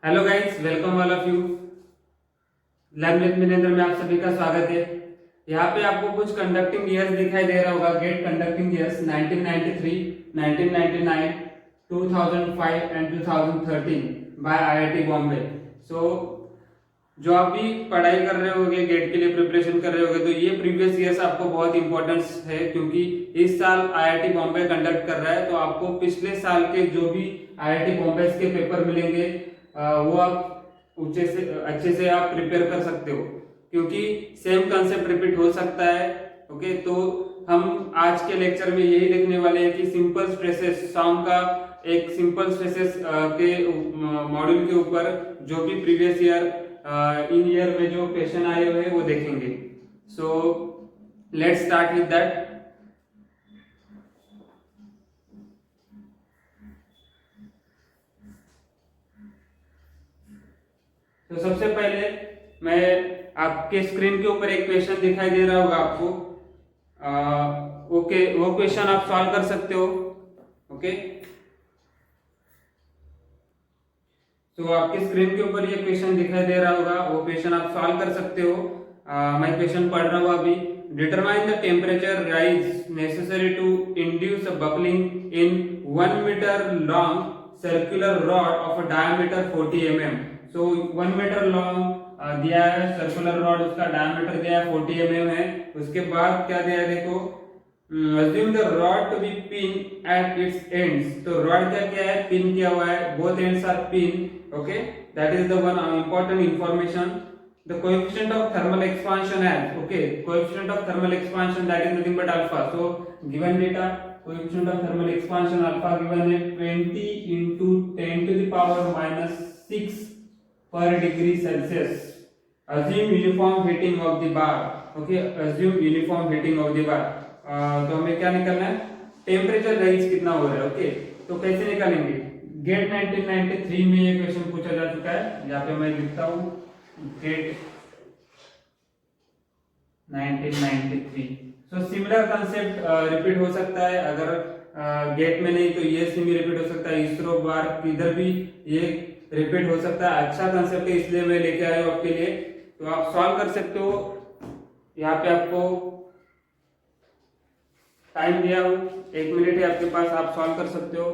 Hello guys, welcome all of you. Learn with Minendra में आप सभी का स्वागत है। यहाँ पे आपको कुछ कंडक्टिंग ईयर्स दिखाई दे रहा होगा। GATE conducting years 1993, 1999, 2005 and 2013 by IIT Bombay. So जो आप भी पढ़ाई कर रहे होगे, गेट के लिए प्रिपरेशन कर रहे होगे, तो ये प्रीवियस ईयर्स आपको बहुत इंपॉर्टेंस है, क्योंकि इस साल आईआईटी बॉम्बे कंडक्ट कर रहा है। तो आपको पिछले साल के जो भी आईआईटी बॉम्बे के पेपर मिलेंगे वो आप अच्छे से आप प्रिपेयर कर सकते हो, क्योंकि सेम कंसेप्ट रिपीट हो सकता है। ओके, तो हम आज के लेक्चर में यही देखने वाले हैं कि सिंपल स्ट्रेसेस सॉन्ग का एक सिंपल स्ट्रेसेस के मॉड्यूल के ऊपर जो भी प्रीवियस ईयर इन ईयर में जो क्वेश्चन आए हुए हैं वो देखेंगे। So let's start with that. तो सबसे पहले मैं आपके स्क्रीन के ऊपर एक क्वेश्चन दिखाई दे रहा होगा आपको। ओके, वो क्वेश्चन आप सॉल्व कर सकते हो। ओके, तो आपके स्क्रीन के ऊपर ये क्वेश्चन दिखाई दे रहा होगा, वो क्वेश्चन आप सॉल्व कर सकते हो। मैं क्वेश्चन पढ़ रहा हूँ अभी। Determine the temperature rise necessary to induce a buckling in 1 metre long circular rod of a diameter 40 mm। So 1 metre long दिया है सर्कुलर रॉड, उसका डायमीटर दिया है 40 mm है। उसके बाद क्या दिया है देखो, assume the rod to be pin at its ends। तो रॉड क्या है, पिन किया हुआ है, both ends are pin। okay, that is the one important information। the coefficient of thermal expansion as, okay, coefficient of thermal expansion that is nothing but alpha। so given data, coefficient of thermal expansion alpha given है 20 into 10 to the power minus 6 per degree Celsius। assume uniform heating of the bar। okay, assume uniform heating of the bar। तो हमें क्या निकालना है, temperature rise कितना हो रहा है। ओके, तो कैसे निकालेंगे। गेट 1993 में ये क्वेश्चन पूछा जा चुका है, यहाँ पे मैं लिखता हूँ GATE 1993। So similar concept repeat हो सकता है, अगर गेट में नहीं तो ईएससी में रिपीट हो सकता है, इसरो बार किधर भी ये रिपीट हो सकता है। अच्छा कंसेप्ट है, इसलिए मैं लेके आया हूँ आपके लिए। तो आप सॉल्व कर सकते हो। यहाँ पे आपको टाइम दिया हूं, 1 मिनट है आपके पास, आप सॉल्व कर सकते हो।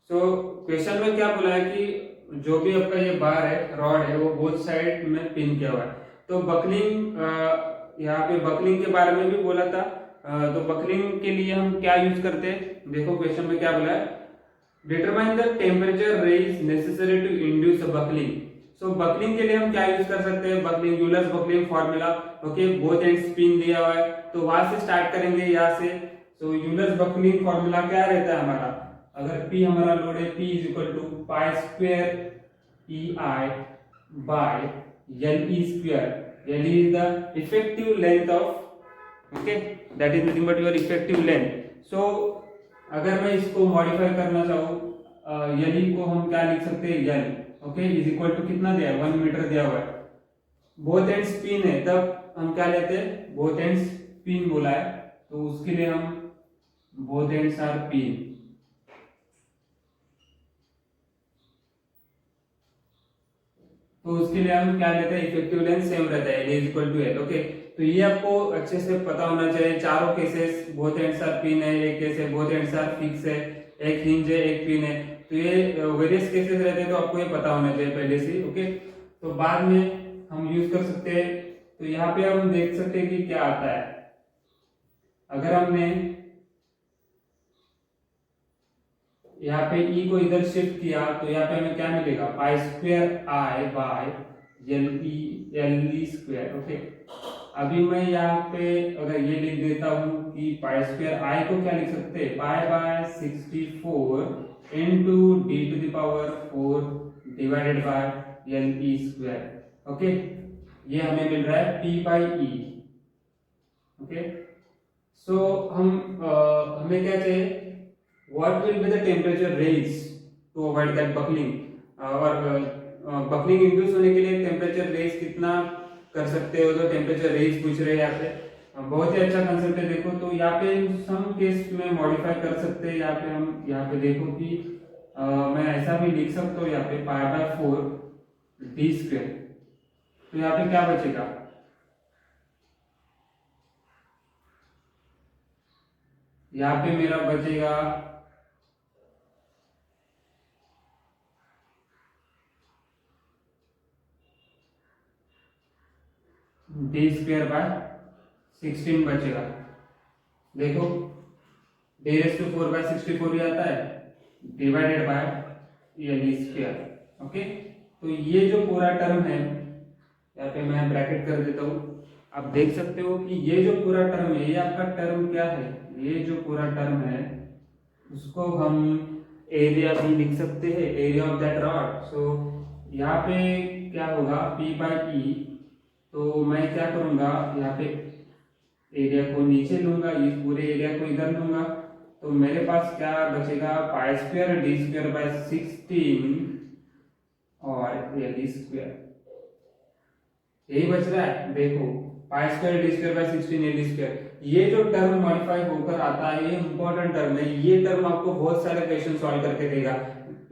सो क्वेश्चन में क्या बोला है कि जो भी आपका ये बार है, रॉड है, वो बोथ साइड में पिन किया हुआ है। तो बकलिंग, यहाँ पे बकलिंग के बारे में भी बोला था। तो बकलिंग के लिए हम क्या यूज करते हैं, देखो क्वेश्चन में क्या बोला है, determine the temperature range necessary to induce a buckling. So buckling के लिए हम क्या यूज कर सकते हैं, buckling Euler's buckling formula. Okay, both ends pin दिया हुआ है, तो वहां से स्टार्ट करेंगे, यहाँ से। सो यूलर्स बकलिंग फॉर्मूला क्या रहता है हमारा, अगर P हमारा लोड है, P is equal to pi square E I by L E square. L is the effective length of, okay, that is nothing but your effective length. So अगर मैं इसको मॉडिफाई करना चाहूँ, एल को हम क्या लिख सकते हैं, L, okay, is equal to कितना दिया है, 1 मीटर दिया हुआ है, बोथ एंड्स पिन है, तब हम क्या लेते हैं, बोथ एंड्स पिन बोला है, तो उसके लिए हम बोथ एंड्स आर पिन। तो उसके लिए हम क्या लेते हैं, इफेक्टिव लेंथ सेम रहता है, L is equal to L. Okay, तो ये आपको अच्छे से पता होना चाहिए। चारों cases both ends are pin है, एक केस है बोथ एंड्स आर फिक्स है, एक हिंज है, एक पिन है। तो ये वेरियस केसेस रहते हैं, तो आपको ये पता होना चाहिए पहले से। ओके, तो बाद में हम यूज कर सकते हैं। तो यहाँ पे हम देख सकते हैं कि क्या आता है। अगर हमने यहाँ पे E को इधर शिफ्ट किया, तो यहाँ पे हमें क्या मिलेगा, pi square I by L E square. Okay, अभी मैं यहाँ पे अगर ये लिख देता हूँ कि पाई स्क्वायर आई को क्या लिख सकते हैं, pi by 64 into D to the power 4 divided by L E square. Okay, ये हमें मिल रहा है P by E. Okay, so हमें क्या चाहिए, what will be the temperature range to avoid that buckling। और बकलिंग इंड्यूस होने के लिए टेम्परेचर रेंज कितना कर सकते हो, तो टेम्परेचर रेंज पूछ रहे हैं यहाँ पे। बहुत ही अच्छा कंसेप्ट है। देखो तो यहाँ पे सम केस में मॉडिफाई कर सकते हैं। यहाँ पे हम यहाँ पे देखो कि मैं ऐसा भी लिख सकता हूँ यहाँ पे पाई बाय 4 डी स्क्वायर। तो यहाँ पे क्या बचेगा, यहाँ पे मेरा बचेगा डी स्क्वायर बाय 16 बचेगा। देखो डी रेस टू 4 बाय 64 ही आता है divided by D square. Okay, तो ये जो पूरा टर्म है यहाँ पे मैं ब्रैकेट कर देता हूँ। आप देख सकते हो कि ये जो पूरा टर्म है, ये आपका टर्म क्या है, ये जो पूरा टर्म है उसको हम एरिया भी लिख सकते हैं, एरिया ऑफ दैट रॉड। सो यहाँ पे क्या होगा पी बाई ई, तो मैं क्या करूंगा यहाँ पे एरिया को नीचे लूंगा, इस पूरे एरिया को इधर लूंगा, तो मेरे पास क्या बचेगा पाई स्क्वायर डी स्क्वायर बाय 16 और एल स्क्वायर, यही बच रहा है। देखो पाई square D square by 16 L square, ये जो टर्म मॉडिफाई होकर आता है ये इंपॉर्टेंट टर्म है। ये टर्म आपको बहुत सारे क्वेश्चन सॉल्व करके देगा।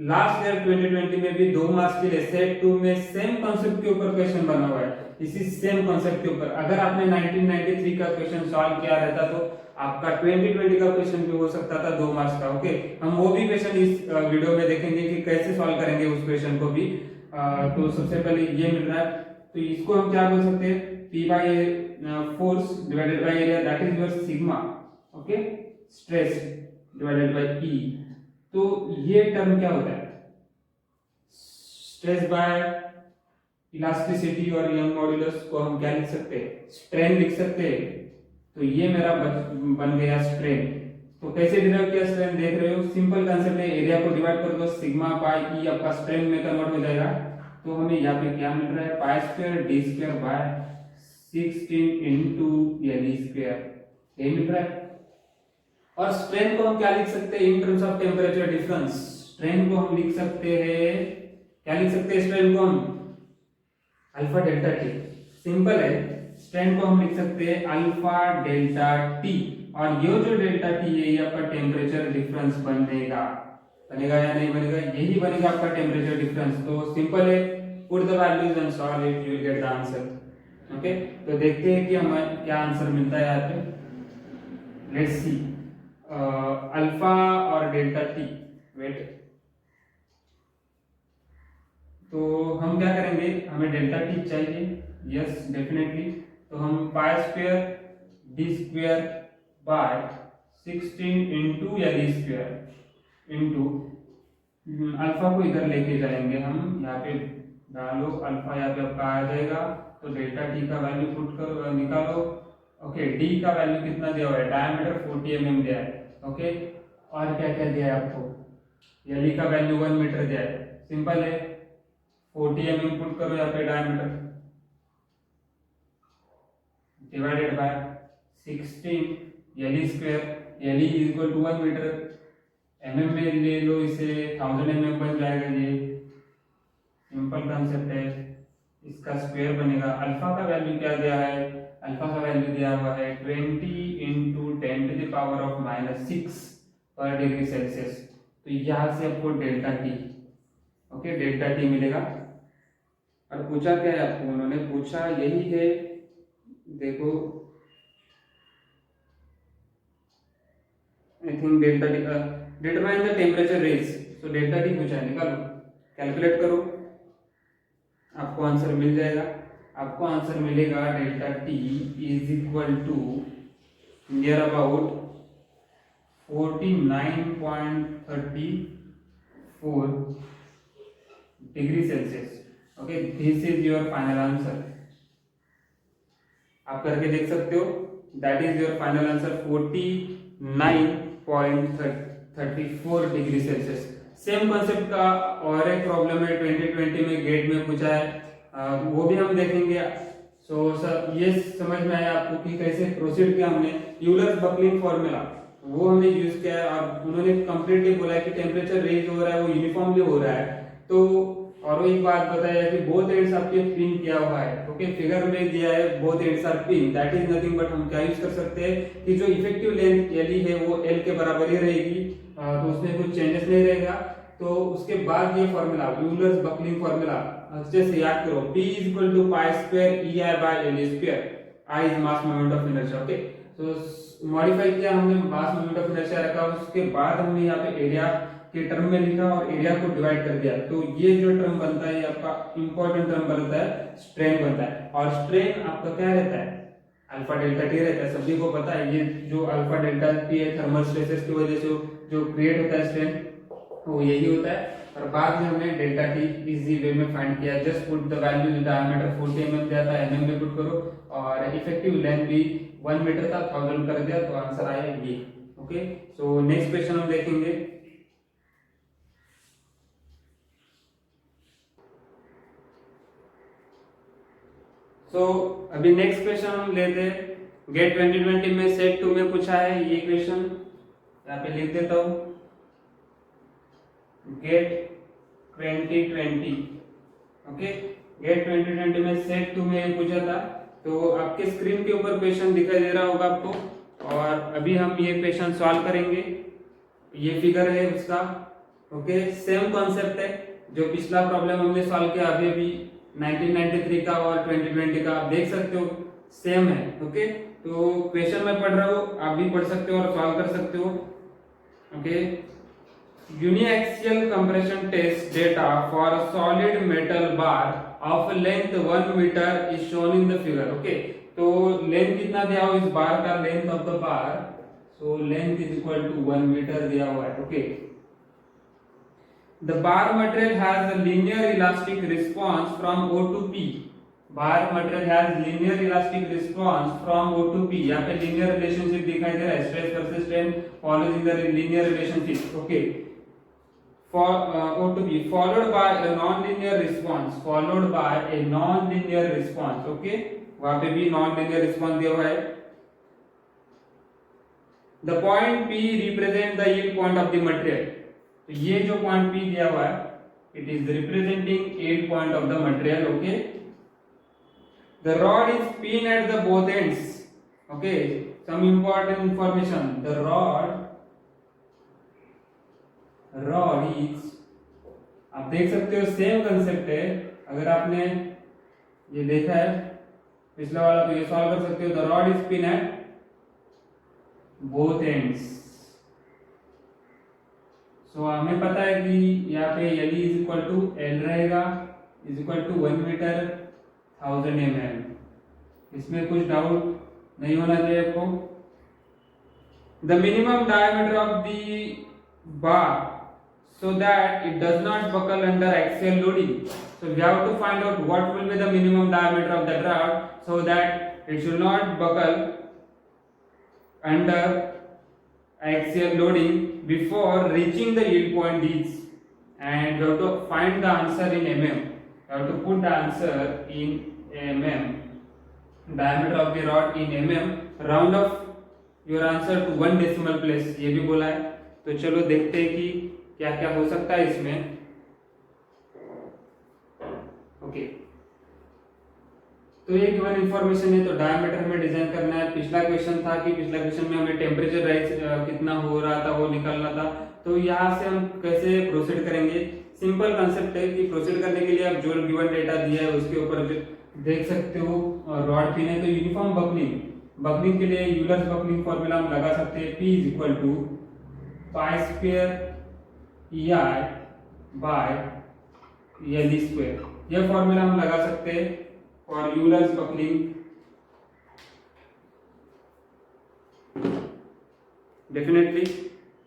लास्ट ईयर 2020 में भी 2 मार्क्स के लिए सेट 2 में सेम कॉन्सेप्ट के ऊपर क्वेश्चन बना हुआ है, इसी सेम कॉन्सेप्ट के ऊपर। अगर आपने 1993 का क्वेश्चन सॉल्व किया रहता तो आपका 2020 का क्वेश्चन भी हो सकता था 2 मार्क्स का। ओके, हम वो भी क्वेश्चन इस वीडियो में देखेंगे कि कैसे सॉल्व करेंगे उस क्वेश्चन को भी। तो सबसे पहले ये मिल रहा है, तो इसको हम क्या बोल सकते हैं, P by force divided by area, that is your sigma. Okay, stress divided by P। तो ये टर्म क्या होता है, स्ट्रेस बाय इलास्टिसिटी और यंग मॉड्यूलस को हम क्या लिख सकते हैं, स्ट्रेन लिख सकते हैं। तो ये मेरा बन गया स्ट्रेन। तो कैसे डिराइव किया स्ट्रेन देख रहे हो, सिंपल कांसेप्ट है, एरिया को डिवाइड कर दो, सिग्मा बाय ई आपका स्ट्रेन में कन्वर्ट हो जाएगा। तो हमें यहाँ पे क्या मिल रहा है पाई square D square by 16 into L square, ये मिल रहा है। और स्ट्रेन को हम क्या लिख सकते हैं in terms of temperature difference, strain को हम लिख सकते हैं, क्या लिख सकते हैं स्ट्रेन को हम अल्फा डेल्टा टी। सिंपल है, स्ट्रेन को हम लिख सकते हैं अल्फा डेल्टा टी, और ये जो डेल्टा टी है ये आपका टेम्परेचर डिफरेंस बनेगा या नहीं बनेगा, यही बनेगा आपका टेम्परेचर डिफरेंस। तो सिंपल है, put the values and solve it, you will get the answer. Okay, तो देखते हैं कि हमें क्या आंसर मिलता है यहाँ पे। लेट्स सी अल्फा और डेल्टा टी, वेट। तो हम क्या करेंगे, हमें डेल्टा टी चाहिए, यस डेफिनेटली। तो हम पाई square D square by 16 into L square into alpha को इधर लेके जाएंगे हम, यहाँ पे डालो अल्फा, यहाँ पे आपका आ जाएगा। तो डेल्टा टी का वैल्यू पुट करो, निकालो। ओके, डी का वैल्यू कितना दिया हुआ है, डायमीटर 40 mm दिया है। ओके, और क्या क्या दिया है आपको, एल का वैल्यू 1 मीटर दिया है। सिंपल है, 40 mm पुट करो यहाँ पे diameter, divided by 16 L square, L is equal to 1 metre, mm में ले लो इसे, 1000 mm बन जाएगा। ये सिंपल कंसेप्ट है, इसका स्क्वायर बनेगा। अल्फा का वैल्यू क्या दिया है, अल्फा का वैल्यू दिया हुआ है 20 into 10 to the power of -6 पर डिग्री सेल्सियस। तो यहाँ से आपको delta T, okay delta T मिलेगा। और पूछा क्या है आपको, उन्होंने पूछा यही है, देखो I think delta T, determine the temperature range. तो डेल्टा टी पूछा है, निकालो, कैलकुलेट करो, आपको आंसर मिल जाएगा। आपको आंसर मिलेगा delta T is equal to near about 49.34 degree Celsius. Okay, this is your final answer. आप करके देख सकते हो, that is your final answer 49.34 degree Celsius. Same concept का और एक प्रॉब्लम है 2020 में गेट में पूछा है, वो भी हम देखेंगे। सो सर ये समझ में आया आपको कि कैसे प्रोसीड किया हमने, यूलर्स बकलिंग फॉर्मूला वो हमने यूज किया है, और उन्होंने कंप्लीटली बोला है कि टेम्परेचर रेंज हो रहा है वो यूनिफॉर्मली हो रहा है। तो और वो एक बात बताया कि बोथ एंड्स आपके पिन किया हुआ है, तो ओके, फिगर में दिया है both ends are pin, that is nothing but हम क्या यूज कर सकते हैं कि जो इफेक्टिव लेंथ एल है वो एल के बराबर ही रहेगी, तो उसमें कुछ चेंजेस नहीं रहेगा। तो उसके बाद ये फॉर्मूला यूलर्स बकलिंग फॉर्मूला अच्छे से याद करो, P is equal to pi square EI by L square, I is mass moment of inertia। Okay, तो मॉडिफाई किया हमने, मास मोमेंट ऑफ इनर्शिया रखा, उसके बाद हमने यहाँ पे एरिया के टर्म में लिखा और एरिया को डिवाइड कर दिया। तो ये जो टर्म बनता है ये आपका इंपॉर्टेंट टर्म बनता है, स्ट्रेन बनता है। और स्ट्रेन आपका क्या रहता है, अल्फा डेल्टा टी रहता है, सभी को पता है। ये जो अल्फा डेल्टा टी है थर्मल स्ट्रेसेस की वजह से जो क्रिएट होता है स्ट्रेन, वो यही होता है। और बाद में हमने डेल्टा टी इजी वे में फाइंड किया, just put the value in diameter 40 mm दिया था, mm में पुट करो, और इफेक्टिव लेंथ भी 1 मीटर था, 1000 कर दिया, तो आंसर आया ये। ओके, सो नेक्स्ट क्वेश्चन हम देखेंगे। अभी नेक्स्ट क्वेश्चन हम लेते हैं, गेट 2020 में सेट 2 में पूछा है ये क्वेश्चन, यहाँ पे लिख देता हूँ, गेट 2020। ओके, गेट 2020 में सेट 2 में पूछा था। तो आपके स्क्रीन के ऊपर क्वेश्चन दिखाई दे रहा होगा आपको, और अभी हम ये क्वेश्चन सॉल्व करेंगे। ये फिगर है उसका। ओके, सेम कॉन्सेप्ट है जो पिछला प्रॉब्लम हमने सॉल्व किया अभी 1993 का और 2020 का, आप देख सकते हो सेम है। ओके, तो क्वेश्चन मैं पढ़ रहा हूँ, आप भी पढ़ सकते हो और सॉल्व कर सकते हो। Okay, uniaxial compression test data for a solid metal bar of length 1 metre is shown in the figure. Okay, तो लेंथ कितना दिया हुआ इस बार का, length of the bar, so length is equal to 1 metre दिया हुआ है। Okay, the bar material has a linear elastic response from O to P, bar material has linear elastic response from O to P, यहाँ पे linear relationship दिखाई दे रहा है, stress versus strain follows in the linear relationship। okay, for O to P followed by a non-linear response, followed by a non-linear response। okay, वहाँ पे भी non-linear response दिया हुआ है। the point P represent the yield point of the material, तो ये जो point P दिया हुआ है, it is representing yield point of the material. Okay, the rod is pin at the both ends. Okay, some important information, the rod is, आप देख सकते हो सेम कंसेप्ट है, अगर आपने ये देखा है पिछला वाला तो ये सॉल्व कर सकते हो। The rod is pin at both ends. तो हमें पता है कि यहाँ पे L is equal to L रहेगा, is equal to 1 metre 1000 mm। इसमें कुछ डाउट नहीं होना चाहिए आपको। The minimum diameter of the bar so that it does not buckle under axial loading, so we have to find out what will be the minimum diameter of that rod so that it should not buckle under axial loading before reaching the yield point is, and we have to find the answer in mm, we have to put the answer in mm, diameter of the rod in mm, round off your answer to 1 decimal place, ये भी बोला है। तो चलो देखते हैं कि क्या क्या हो सकता है इसमें। ओके, तो ये गिवन इंफॉर्मेशन है, तो डायमीटर में डिजाइन करना है। पिछला क्वेश्चन था कि पिछला क्वेश्चन में हमें टेम्परेचर राइज कितना हो रहा था वो निकालना था। तो यहाँ से हम कैसे प्रोसीड करेंगे, सिंपल कंसेप्ट है कि प्रोसीड करने के लिए आप जो गिवन डेटा दिया है उसके ऊपर देख सकते हो रॉड पिन है, तो यूनिफॉर्म बकलिंग के लिए यूलर्स बकलिंग फॉर्मूला हम लगा सकते हैं, P is equal to pi square EI by L square. यह फॉर्मूला हम लगा सकते हैं फॉर यूलर्स बकलिंग। डेफिनेटली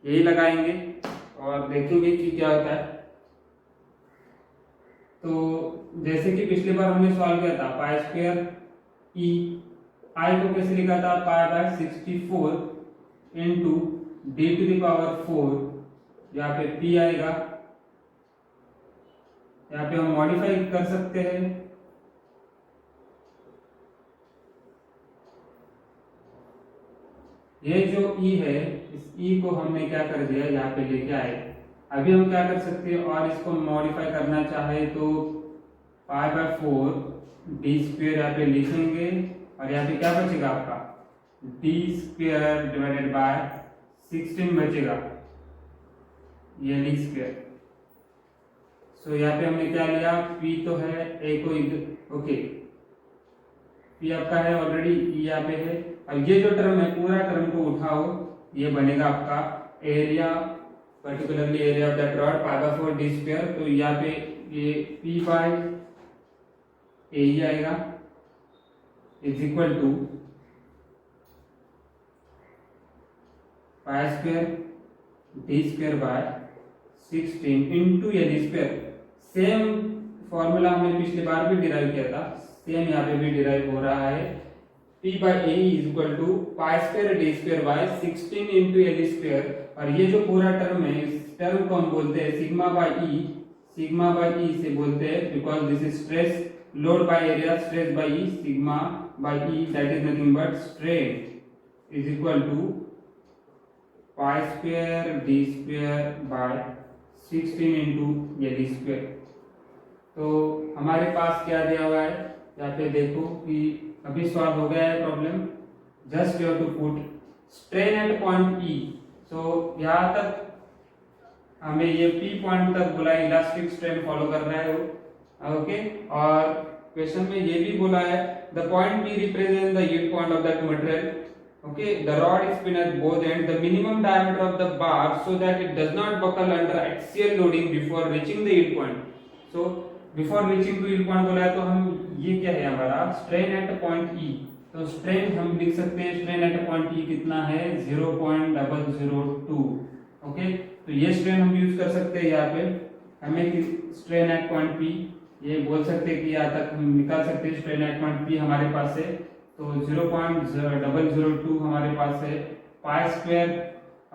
यही लगाएंगे और देखेंगे कि क्या होता है। तो जैसे कि पिछली बार हमने सॉल्व किया था, पाई स्क्वायर E, I को कैसे लिखा था, pi by 64 into d to the power 4, यहाँ पे P आएगा, यहाँ पे हम मॉडिफाई कर सकते हैं। ये जो E है, इस E को हमने क्या कर दिया, यहाँ पे लेके आए। अभी हम क्या कर सकते हैं, और इसको मॉडिफाई करना चाहे तो पाई बाय 4 डी स्क्वायर यहाँ पे लिखेंगे और यहाँ पे क्या बचेगा आपका डी स्क्वायर डिवाइडेड बाय 16 बचेगा, ये डी स्क्वायर। सो यहाँ पे हमने क्या लिया, पी तो है, ए को इधर, ओके पी आपका है ऑलरेडी, ई यहाँ पे है, और ये जो टर्म है पूरा टर्म को उठाओ, ये बनेगा आपका area, particularly area of that rod π/4 D square. तो यहाँ पे ये पी बाय ए ही आएगा is equal to pi square D square by 16 into ये डी स्क्वायर। सेम फॉर्मूला हमने पिछली बार भी डिराइव किया था, सेम यहाँ पे भी डिराइव हो रहा है। P by A is equal to pi square D square by 16 into A D square, और ये जो पूरा टर्म है इस टर्म को हम बोलते हैं sigma by E, sigma by E से बोलते हैं because this is stress load by area, stress by E, sigma by E that is nothing but strain is equal to pi square D square by 16 into A D square. तो हमारे पास क्या दिया हुआ है यहाँ पे देखो कि अभी सॉल्व हो गया है problem, just you have to put strain at point E. So यहाँ तक हमें ये पी पॉइंट तक बोला इलास्टिक स्ट्रेन फॉलो करना है वो, ओके। और क्वेश्चन में ये भी बोला है the point P represent the yield point of that material, okay, the rod is spin at both ends, the minimum diameter of the bar so that it does not buckle under axial loading before reaching the yield point। so before reaching to yield point बोला है तो हम ये क्या है हमारा strain at point E, तो strain हम लिख सकते हैं strain at point E कितना है 0.002, ओके। तो ये strain हम यूज कर सकते हैं यहाँ पे, हमें strain at point P ये बोल सकते हैं कि यहाँ तक हम निकाल सकते हैं strain at point P हमारे पास है, तो 0.002 हमारे पास है, पाई स्क्वायर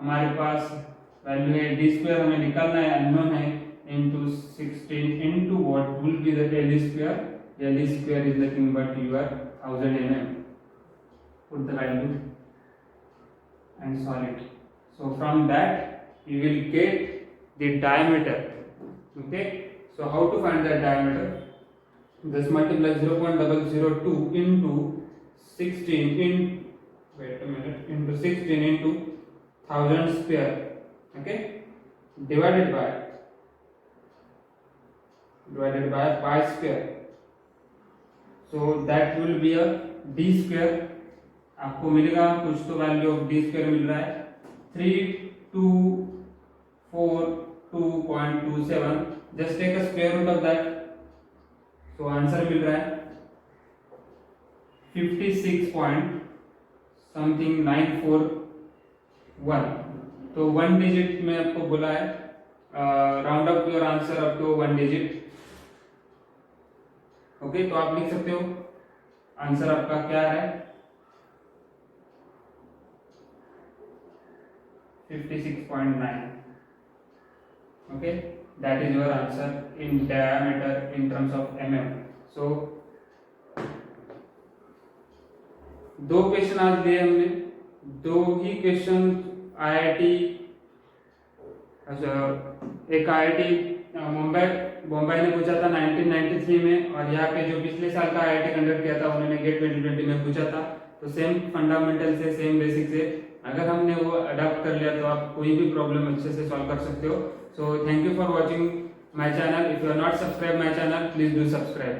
हमारे पास वैल्यू है, डी स्क्वायर हमें निकालना है अननोन है, into 16 into what will be the L square, L square is nothing but your 1000 mm, put the value and solve it। so from that you will get the diameter, okay। so how to find that diameter, just multiply 0.002 into 16 in wait a minute into 16 into 1000 square, okay, divided by pi square, so that will be a d square। आपको मिलेगा कुछ तो value of d square मिल रहा है 3242.27, just take a square root of that, तो answer मिल रहा है 56 पॉइंट समथिंग 941। तो 1 डिजिट में आपको बोला है round up your answer up to 1 digit, okay. तो आप लिख सकते हो आंसर आपका क्या है 56.9, okay, that is your answer in diameter in terms of mm। सो दो क्वेश्चन आज लिए हमने, दो ही क्वेश्चन आईआईटी, अच्छा एक आईआईटी मुंबई ने पूछा था 1993 में, और यहाँ पे जो पिछले साल का आईआईटी कंडक्ट किया था उन्होंने गेट 2020 में पूछा था। तो सेम फंडामेंटल से सेम बेसिक से अगर हमने वो अडॉप्ट कर लिया तो आप कोई भी प्रॉब्लम अच्छे से सॉल्व कर सकते हो। So thank you for watching my channel, if you are not subscribe my channel please do subscribe.